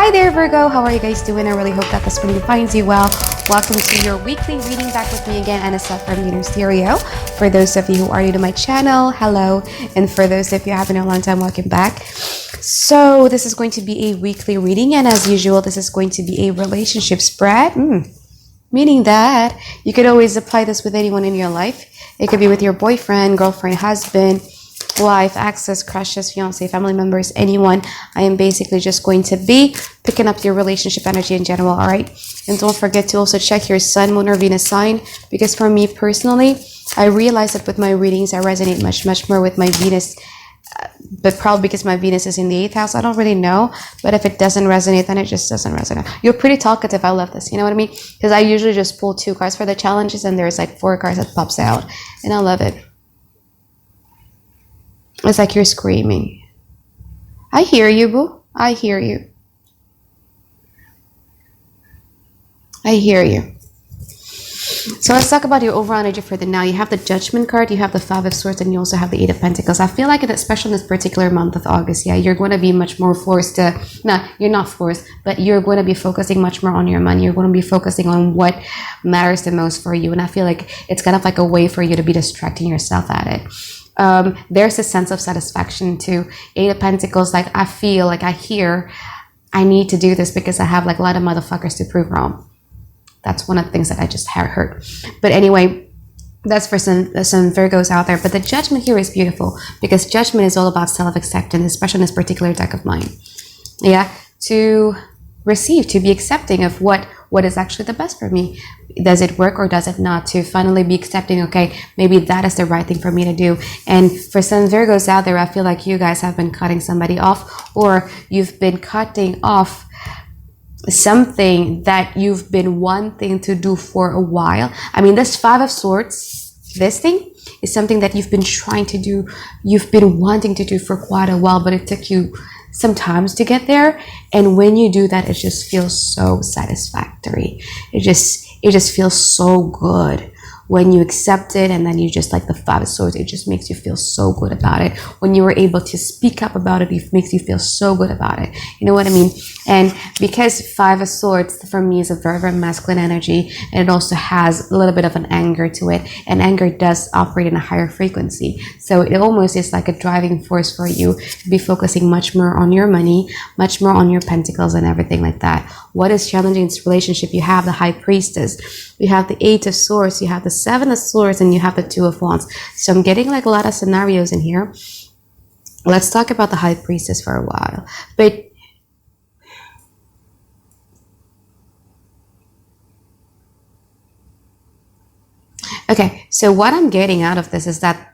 Hi there, Virgo. How are you guys doing? I really hope that this reading finds you well. Welcome to your weekly reading. Back with me again, Anisa from Stereo. For those of you who are new to my channel, hello. And for those of you who have been a long time, welcome back. So this is going to be a weekly reading. And as usual, this is going to be a relationship spread. Meaning that you could always apply this with anyone in your life. It could be with your boyfriend, girlfriend, husband, wife, exes, crushes, fiance, family members, anyone. I am basically just going to be picking up your relationship energy in general, all right? And don't forget to also check your sun, moon, or Venus sign, because for me personally, I realize that with my readings, I resonate much more with my Venus, but probably because my Venus is in the 8th house. I don't really know, but if it doesn't resonate, then it just doesn't resonate. You're pretty talkative. I love this. You know what I mean? Because I usually just pull 2 cards for the challenges, and there's like 4 cards that pops out, and I love it. It's like you're screaming. I hear you, boo. I hear you. I hear you. So let's talk about your overall energy for the now. You have the Judgment card, you have the 5 of Swords, and you also have the 8 of Pentacles. I feel like, especially in this particular month of August, yeah, you're going to be much more forced to, no, you're not forced, but you're going to be focusing much more on your money. You're going to be focusing on what matters the most for you. And I feel like it's kind of like a way for you to be distracting yourself at it. There's a sense of satisfaction too. 8 of Pentacles, like I feel like I need to do this because I have like a lot of motherfuckers to prove wrong. That's one of the things that I just heard. But anyway, that's for some Virgos out there. But the Judgment here is beautiful because Judgment is all about self-acceptance, especially in this particular deck of mine. Yeah, to receive, to be accepting of what is actually the best for me. Does it work or does it not? To finally be accepting, okay, maybe that is the right thing for me to do. And for some Virgos out there, I feel like you guys have been cutting somebody off, or you've been cutting off something that you've been wanting to do for a while. I mean, this 5 of Swords, this thing is something that you've been trying to do, you've been wanting to do for quite a while, but it took you some times to get there. And when you do that, it just feels so satisfactory. It just feels so good when you accept it, and then you just like the 5 of Swords, it just makes you feel so good about it. When you were able to speak up about it, it makes you feel so good about it. You know what I mean? And because 5 of Swords for me is a very masculine energy, and it also has a little bit of an anger to it, and anger does operate in a higher frequency. So it almost is like a driving force for you to be focusing much more on your money, much more on your pentacles and everything like that. What is challenging in this relationship? You have the High Priestess, you have the 8 of Swords, you have the 7 of Swords, and you have the 2 of Wands. So I'm getting like a lot of scenarios in here. Let's talk about the High Priestess for a while. But okay, so what I'm getting out of this is that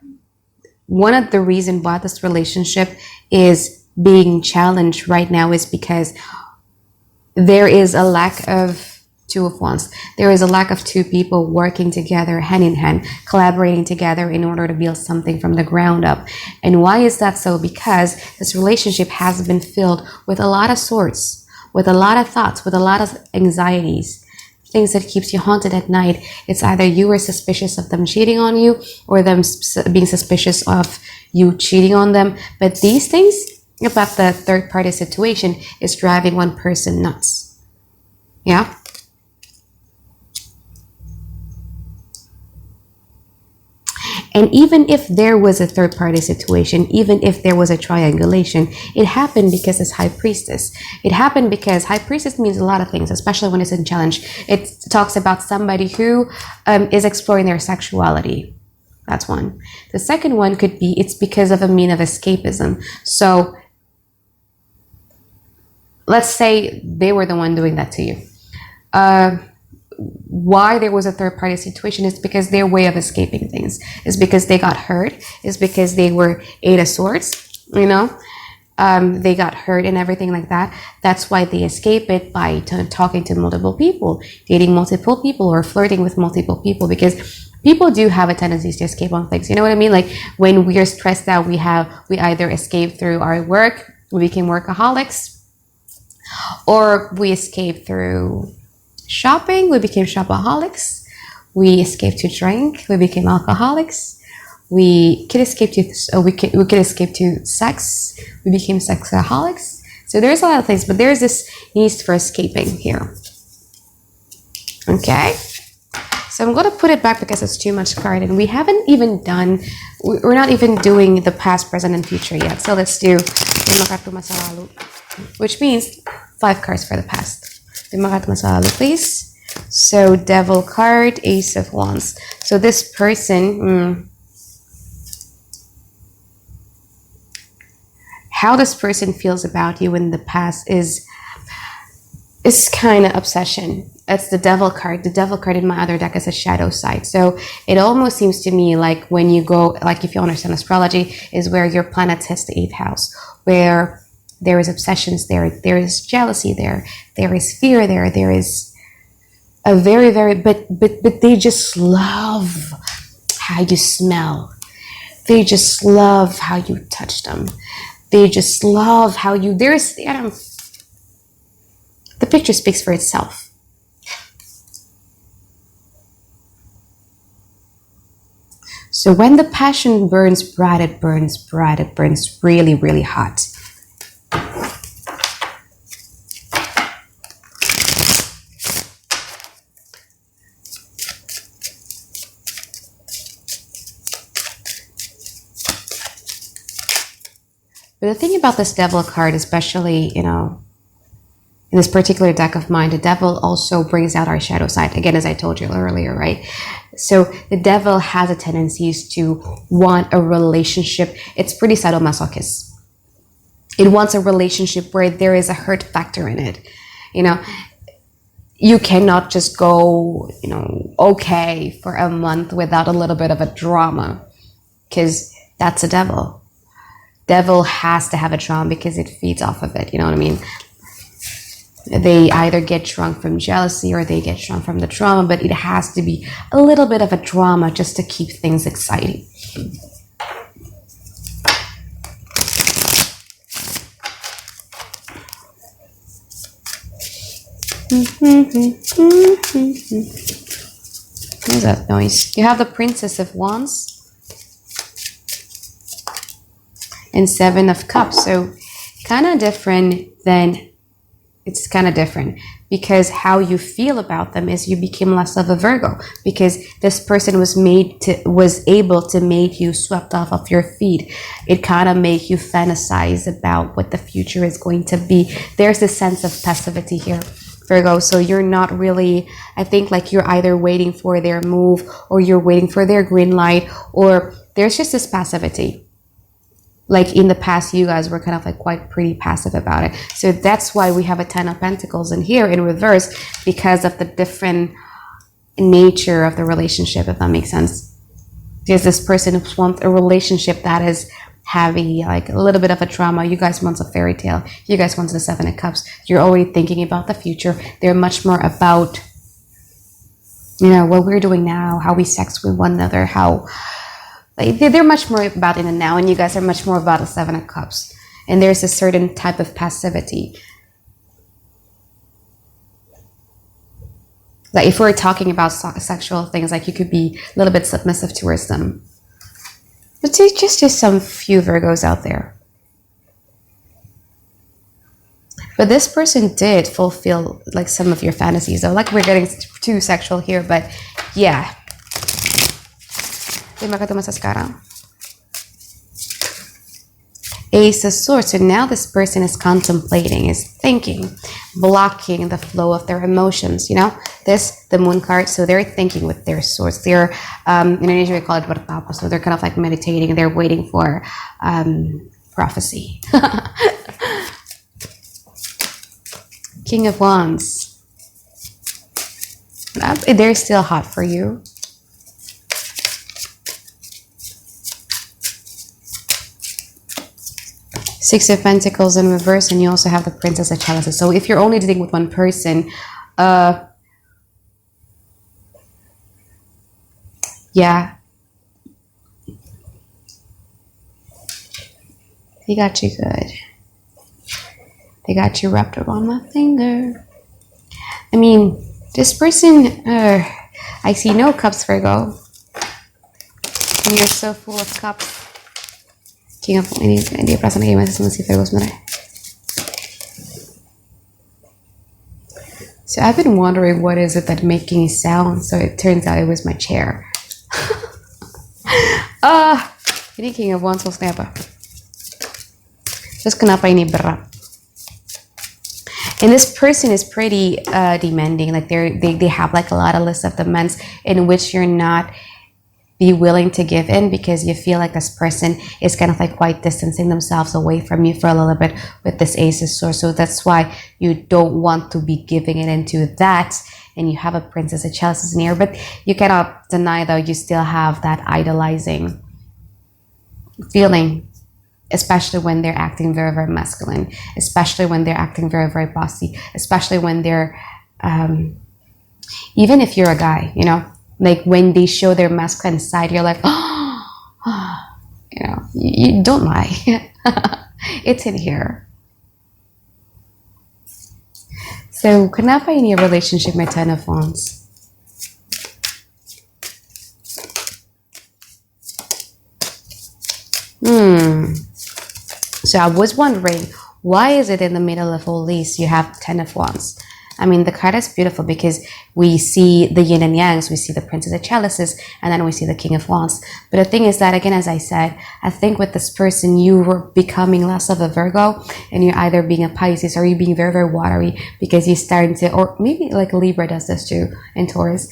one of the reasons why this relationship is being challenged right now is because there is a lack of 2 of Wands. There is a lack of 2 people working together, hand in hand, collaborating together in order to build something from the ground up. And why is that so? Because this relationship has been filled with a lot of swords, with a lot of thoughts, with a lot of anxieties, things that keeps you haunted at night. It's either you are suspicious of them cheating on you, or them being suspicious of you cheating on them. But these things about the third party situation is driving one person nuts. Yeah. And even if there was a third party situation, even if there was a triangulation, it happened because it's High Priestess. It happened because High Priestess means a lot of things, especially when it's in challenge. It talks about somebody who is exploring their sexuality. That's one. The second one could be it's because of a mean of escapism. So let's say they were the one doing that to you. Why there was a third party situation is because their way of escaping things is because they got hurt, is because they were 8 of Swords, you know, they got hurt and everything like that. That's why they escape it by talking to multiple people, dating multiple people, or flirting with multiple people, because people do have a tendency to escape on things. You know what I mean? Like when we are stressed out, we either escape through our work, we became workaholics, or we escape through shopping, we became shopaholics. We escaped to drink, we became alcoholics. We could escape to we could escape to sex, we became sexaholics. So there's a lot of things, but there's this need for escaping here. Okay. So I'm going to put it back because it's too much card, and we haven't even done, we're not even doing the past, present, and future yet. So let's do 5 kartu masa lalu, which means 5 cards for the past. 5 kartu masa lalu, please. So Devil card, Ace of Wands. So this person, how this person feels about you in the past is kind of obsession. That's the Devil card. The Devil card in my other deck is a shadow side. So it almost seems to me like when you go, like if you understand astrology, is where your planet hits the 8th house, where there is obsessions there is jealousy there is fear there is a very, very, but they just love how you smell. They just love how you touch them. They just love how you, the picture speaks for itself. So when the passion burns bright, it burns bright, it burns really, really hot. But the thing about this Devil card, especially, you know, in this particular deck of mine, the Devil also brings out our shadow side. Again, as I told you earlier, right? So the Devil has a tendency to want a relationship. It's pretty sadomasochist. It wants a relationship where there is a hurt factor in it. You know, you cannot just go, you know, okay for a month without a little bit of a drama, because that's a Devil. Devil has to have a drama because it feeds off of it. You know what I mean? They either get drunk from jealousy or they get drunk from the drama, but it has to be a little bit of a drama just to keep things exciting. What's that noise? You have the Princess of Wands and 7 of Cups. So kind of different than, it's kind of different because how you feel about them is you became less of a Virgo, because this person was able to make you swept off of your feet. It kind of made you fantasize about what the future is going to be. There's a sense of passivity here, Virgo. So you're not really, I think, like you're either waiting for their move or you're waiting for their green light, or there's just this passivity. Like in the past, you guys were kind of like quite pretty passive about it. So that's why we have a 10 of Pentacles in here in reverse, because of the different nature of the relationship, if that makes sense. Because this person wants a relationship that is heavy, like a little bit of a drama. You guys want a fairy tale. You guys want the 7 of Cups. You're already thinking about the future. They're much more about, you know, what we're doing now, how we sex with one another, how... Like they're much more about in the now, and you guys are much more about the 7 of Cups. And there's a certain type of passivity. Like if we're talking about sexual things, like you could be a little bit submissive towards them. But just some few Virgos out there. But this person did fulfill like some of your fantasies. So like we're getting too sexual here, but yeah. Ace of Swords. So now this person is contemplating, is thinking, blocking the flow of their emotions. You know, the Moon card. So they're thinking with their swords. They're in Indonesia we call it bertapa. So they're kind of like meditating. They're waiting for prophecy. King of Wands. They're still hot for you. Six of Pentacles in reverse, and you also have the Princess of Chalices. So if you're only dealing with one person, yeah, they got you good. They got you wrapped around my finger. I mean, this person, I see no cups, Virgo. And you're so full of cups. King of, ini dia perasaan kayak gimana sama si Virgo sebenarnya? So I've been wondering what is it that making sound. So it turns out it was my chair. Ini King of Wands maksudnya apa? Terus kenapa ini berat? And this person is pretty demanding. Like they have like a lot of list of demands in which you're not be willing to give in, because you feel like this person is kind of like quite distancing themselves away from you for a little bit with this Ace of Swords. So that's why you don't want to be giving it into that. And you have a Princess of Chalices in here, but you cannot deny though you still have that idolizing feeling, especially when they're acting very, very masculine, especially when they're acting very, very bossy, especially when they're even if you're a guy, you know, like when they show their masculine side, you're like, oh, you know, you don't lie. It's in here. So kenapa ini relationship may Ten of Wands? So I was wondering, why is it in the middle of all these you have Ten of Wands? I mean, the card is beautiful because we see the yin and yangs, we see the Princess of Chalices, and then we see the King of Wands. But the thing is that, again, as I said, I think with this person, you were becoming less of a Virgo, and you're either being a Pisces or you're being very, very watery, because you're starting to, or maybe like Libra does this too, and Taurus,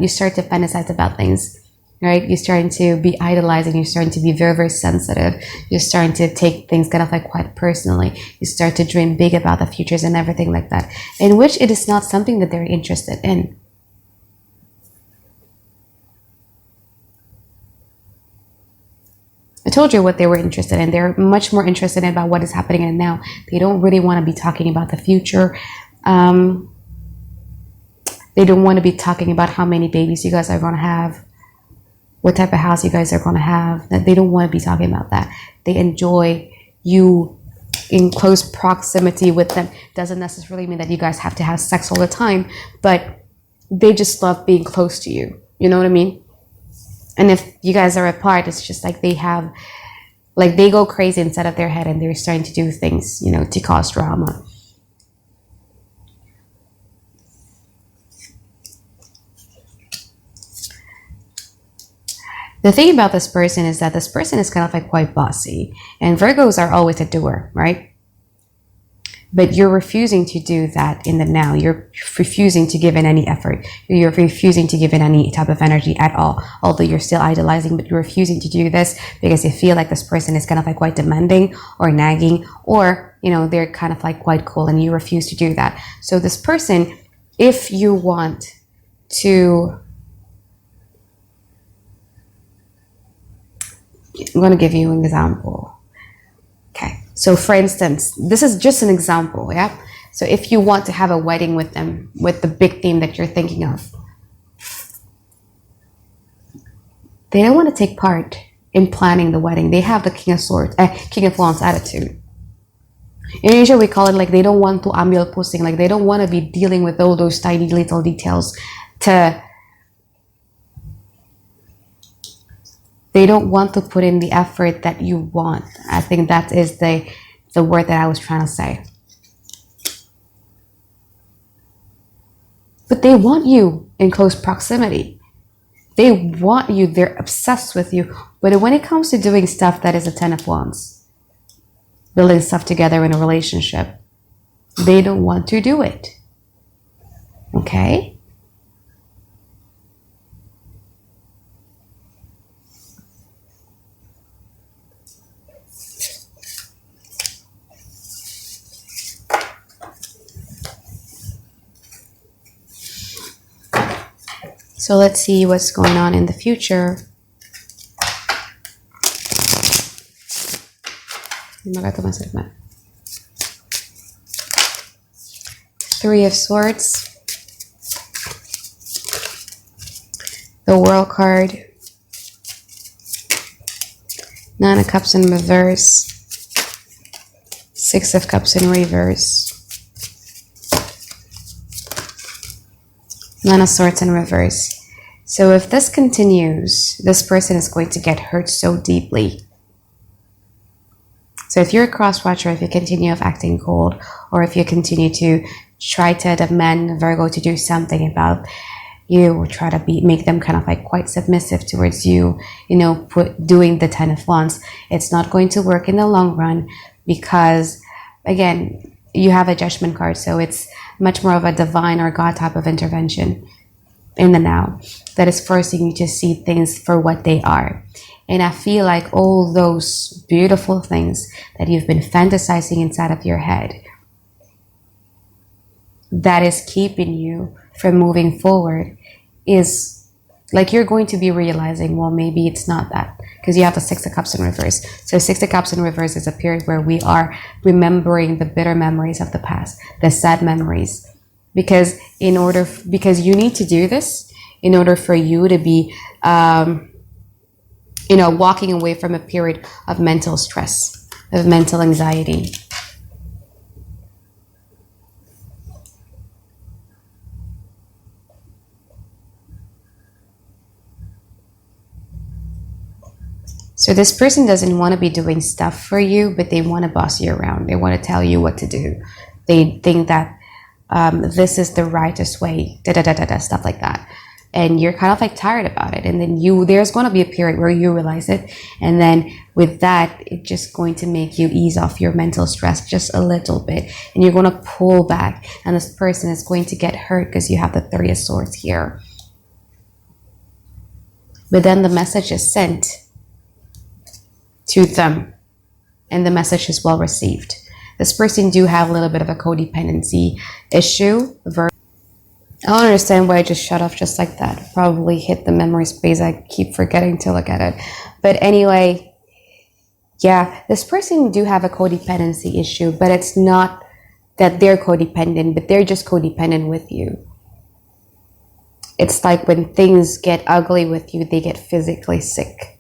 you start to fantasize about things. Right? You're starting to be idolizing. You're starting to be very, very sensitive. You're starting to take things kind of like quite personally. You start to dream big about the futures and everything like that, in which it is not something that they're interested in. I told you what they were interested in. They're much more interested in about what is happening in now. They don't really want to be talking about the future. They don't want to be talking about how many babies you guys are going to have, what type of house you guys are going to have. They don't want to be talking about that. They enjoy you in close proximity with them. Doesn't necessarily mean that you guys have to have sex all the time, but they just love being close to you. You know what I mean? And if you guys are apart, it's just like they have, like they go crazy inside of their head and they're starting to do things, you know, to cause drama. The thing about this person is that this person is kind of like quite bossy, and Virgos are always a doer, right? But you're refusing to do that in the now. You're refusing to give in any effort. You're refusing to give in any type of energy at all, although you're still idolizing, but you're refusing to do this because you feel like this person is kind of like quite demanding or nagging, or, you know, they're kind of like quite cool and you refuse to do that. So this person, if you want to, I'm going to give you an example. Okay. So for instance, this is just an example. Yeah. So if you want to have a wedding with them, with the big theme that you're thinking of, they don't want to take part in planning the wedding. They have the King of Swords, King of Wands attitude. In Asia, we call it like they don't want to ambil pusing. Like they don't want to be dealing with all those tiny little details they don't want to put in the effort that you want. I think that is the word that I was trying to say. But they want you in close proximity. They want you. They're obsessed with you. But when it comes to doing stuff that is a Ten of Wands, building stuff together in a relationship, they don't want to do it. Okay? So let's see what's going on in the future. Three of Swords. The World card. Nine of Cups in reverse. Six of Cups in reverse. Nine of Swords in reverse. So if this continues, this person is going to get hurt so deeply. So if you're a cross watcher, if you continue of acting cold, or if you continue to try to demand Virgo to do something about you, or try to make them kind of like quite submissive towards you, you know, doing the 10 of Wands. It's not going to work in the long run because, again, you have a Judgment card, so it's much more of a divine or God type of intervention in the now that is forcing you to see things for what they are. And I feel like all those beautiful things that you've been fantasizing inside of your head, that is keeping you from moving forward, is like you're going to be realizing, well, maybe it's not that, because you have the Six of Cups in reverse. So Six of Cups in reverse is a period where we are remembering the bitter memories of the past, the sad memories, because you need to do this in order for you to be you know, walking away from a period of mental stress, of mental anxiety. So this person doesn't want to be doing stuff for you, but they want to boss you around. They want to tell you what to do. They think that this is the righteous way, stuff like that. And you're kind of like tired about it. And then there's going to be a period where you realize it. And then with that, it's just going to make you ease off your mental stress just a little bit. And you're going to pull back. And this person is going to get hurt because you have the Three of Swords here. But then the message is sent to them. And the message is well received. This person do have a little bit of a codependency issue. I don't understand why I just shut off just like that. Probably hit the memory space. I keep forgetting to look at it. But anyway, yeah, this person do have a codependency issue, but it's not that they're codependent, but they're just codependent with you. It's like when things get ugly with you, they get physically sick,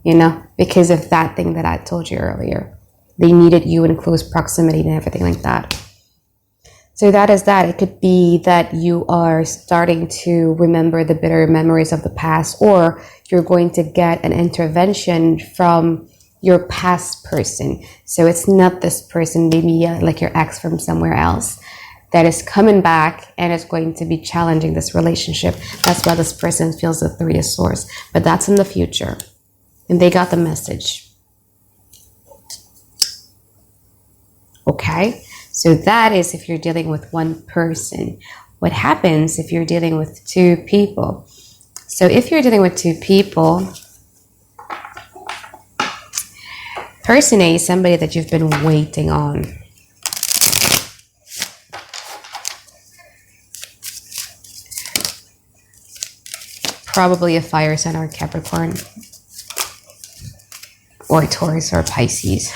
you know, because of that thing that I told you earlier. They needed you in close proximity and everything like that. So that is that. It could be that you are starting to remember the bitter memories of the past, or you're going to get an intervention from your past person. So it's not this person, maybe like your ex from somewhere else, that is coming back and is going to be challenging this relationship. That's why this person feels the Three of Swords. But that's in the future. And they got the message. Okay? So that is if you're dealing with one person. What happens if you're dealing with two people? So if you're dealing with two people, person A is somebody that you've been waiting on. Probably a fire sign or Capricorn, or Taurus or Pisces.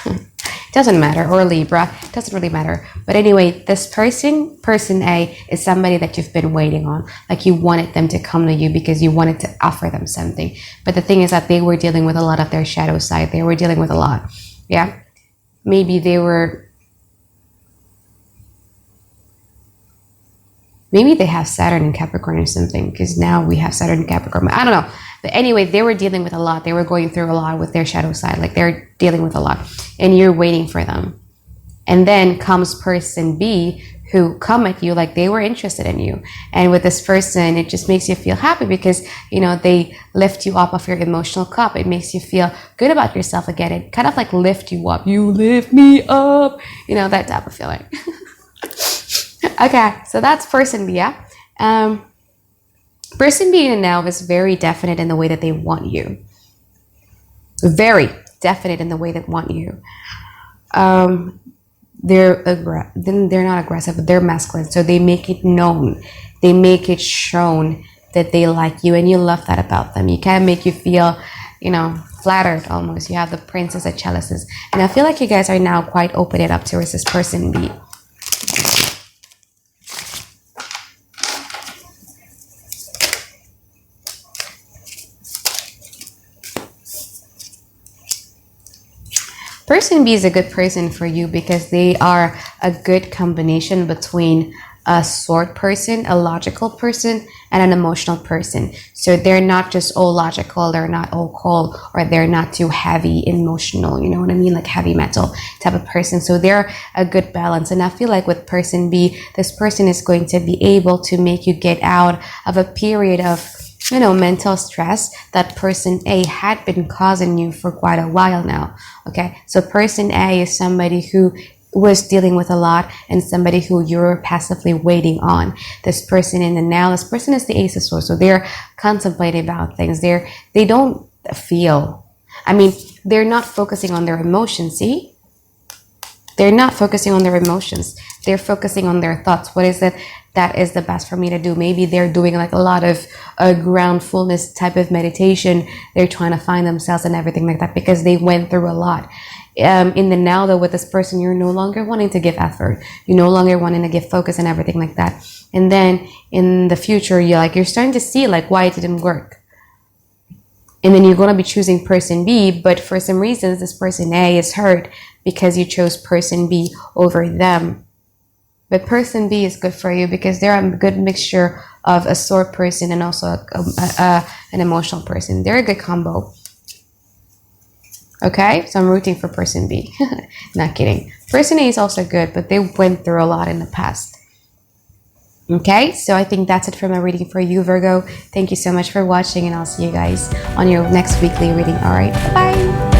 Doesn't matter, or Libra, doesn't really matter. But anyway, this person A, is somebody that you've been waiting on. Like you wanted them to come to you because you wanted to offer them something. But the thing is that they were dealing with a lot of their shadow side. They were dealing with a lot. Yeah. Maybe they have Saturn in Capricorn or something, because now we have Saturn in Capricorn. I don't know. But anyway, they were dealing with a lot. They were going through a lot with their shadow side. Like they're dealing with a lot. And you're waiting for them. And then comes person B, who come at you like they were interested in you. And with this person, it just makes you feel happy because, you know, they lift you up off your emotional cup. It makes you feel good about yourself again. It kind of like lift you up. You lift me up. You know, that type of feeling. Okay, so that's person B, yeah? Person B now is very definite in the way that they want you. Very definite in the way they want you. They're not aggressive, but they're masculine. So they make it known. They make it shown that they like you, and you love that about them. You kind of make you feel, you know, flattered almost. You have the Princess of Chalices. And I feel like you guys are now quite opening up towards this person B. Person B is a good person for you because they are a good combination between a sword person, a logical person, and an emotional person. So they're not just all logical, they're not all cold, or they're not too heavy emotional, you know what I mean, like heavy metal type of person. So they're a good balance. And I feel like with person B, this person is going to be able to make you get out of a period of, you know, mental stress that person A had been causing you for quite a while now. Okay, so person A is somebody who was dealing with a lot and somebody who you're passively waiting on. This person in the now, this person is the Ace of Swords, so they're contemplating about things. They don't feel, I mean, they're not focusing on their emotions. See, they're not focusing on their emotions, they're focusing on their thoughts. What is it that is the best for me to do? Maybe they're doing like a lot of groundfulness type of meditation. They're trying to find themselves and everything like that because they went through a lot. In the now though, with this person, you're no longer wanting to give effort, you're no longer wanting to give focus and everything like that. And then in the future, you're starting to see like why it didn't work. And then you're going to be choosing person B, but for some reasons this person A is hurt because you chose person B over them. But person B is good for you because they're a good mixture of a sword person and also an emotional person. They're a good combo. Okay, so I'm rooting for person B. Not kidding. Person A is also good, but they went through a lot in the past. Okay, so I think that's it for my reading for you, Virgo. Thank you so much for watching, and I'll see you guys on your next weekly reading. All right, bye.